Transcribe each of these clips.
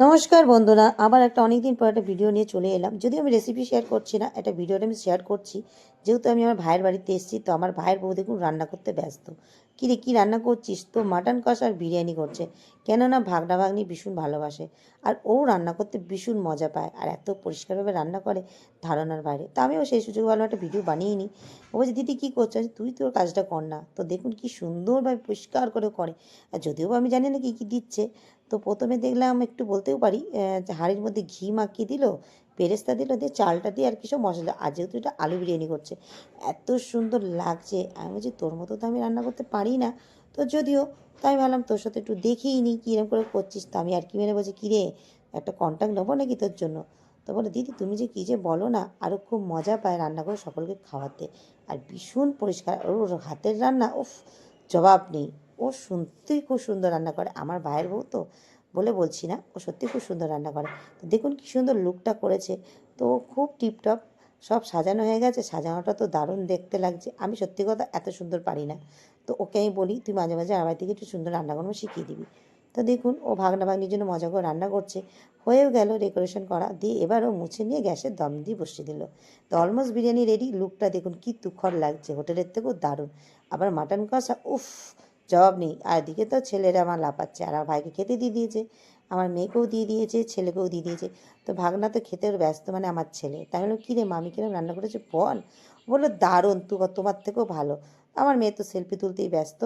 নমস্কার বন্ধুরা, আবার একটা অনেকদিন পর একটা ভিডিও নিয়ে চলে এলাম। যদিও আমি রেসিপি শেয়ার করছি না, একটা ভিডিওটা আমি শেয়ার করছি। যেহেতু আমি আমার ভাইয়ের বাড়িতে এসেছি, তো আমার ভাইয়ের বউ দেখুন রান্না করতে ব্যস্ত। কী রে, কী রান্না করছিস? তো মাটন কষা আর বিরিয়ানি করছে। কেননা ভাগনা ভাগ্নি ভীষণ ভালোবাসে, আর ও রান্না করতে ভীষণ মজা পায়, আর এত পরিষ্কারভাবে রান্না করে ধারণার বাইরে। তো আমিও সেই সুযোগ ভালো একটা ভিডিও বানিয়ে নিই। ও বলছে, দিদি কী করছো? তুই তোর কাজটা কর না। তো দেখুন কি সুন্দরভাবে পরিষ্কার করে। আর যদিও আমি জানি না কী কী দিচ্ছে। তো প্রথমে দেখলাম, একটু বলতেও পারি, হাঁড়ির মধ্যে ঘি মাখিয়ে দিল, বেরেস্তা দিল, দিয়ে চালটা দিয়ে আর কিছু মশলা। আর যেহেতু এটা আলু বিরিয়ানি করছে, এত সুন্দর লাগছে। আমি বলছি, তোর মতো তো আমি রান্না করতে পারি না। তো যদিও, তাই আমি ভাবলাম তোর সাথে একটু দেখেই নিই কীরকম করে করছিস। তো আমি আর কি মেরে বলছি, কী রে, একটা কন্ট্যাক্ট নেবো নাকি তোর জন্য? তো বলে, দিদি তুমি যে কী যে বলো না, আরও খুব মজা পায় রান্না করে সকলকে খাওয়াতে। আর ভীষণ পরিষ্কার, ওর হাতের রান্না উফ, জবাব নেই। ও সত্যিই খুব সুন্দর রান্না করে। আমার ভাইয়ের বউ তো, বলে বলছি না, ও সত্যি খুব সুন্দর রান্না করে। তো দেখুন কী সুন্দর লুকটা করেছে। তো খুব টিপটপ সব সাজানো হয়ে গেছে। সাজানোটা তো দারুণ দেখতে লাগছে। আমি সত্যি কথা এত সুন্দর পারি না। তো ওকে আমি বলি, তুই মাঝে মাঝে আমার থেকে একটু সুন্দর রান্না করানো শিখিয়ে দিবি। তো দেখুন, ও ভাগনা ভাগ্নির জন্য মজা করে রান্না করছে। হয়েও গেল ডেকোরেশন করা, দিয়ে এবার ও মুছে নিয়ে গ্যাসের দম দিয়ে বসিয়ে দিল। তো অলমোস্ট বিরিয়ানি রেডি। লুকটা দেখুন কি তুখর লাগছে, হোটেলের থেকেও দারুণ। আবার মাটন কষা উফ, জবাব নেই। আর এদিকে তো ছেলেরা আমার লাফাচ্ছে, আর আমার ভাইকে খেতে দিয়ে দিয়েছে, আমার মেয়েকেও দিয়ে দিয়েছে, ছেলেকেও দিয়ে দিয়েছে। তো ভাগনা তো খেতে ওর ব্যস্ত, মানে আমার ছেলে। তাই হলো, কী রে মামি কিরম রান্না করেছে বল। বললো, দারুণ, তোমার থেকেও ভালো। আমার মেয়ে তো সেলফি তুলতেই ব্যস্ত।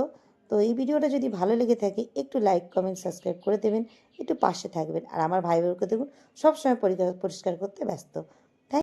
তো এই ভিডিওটা যদি ভালো লেগে থাকে, একটু লাইক কমেন্ট সাবস্ক্রাইব করে দেবেন, একটু পাশে থাকবেন। আর আমার ভাই বোনকে দেখুন সবসময় পরিষ্কার করতে ব্যস্ত।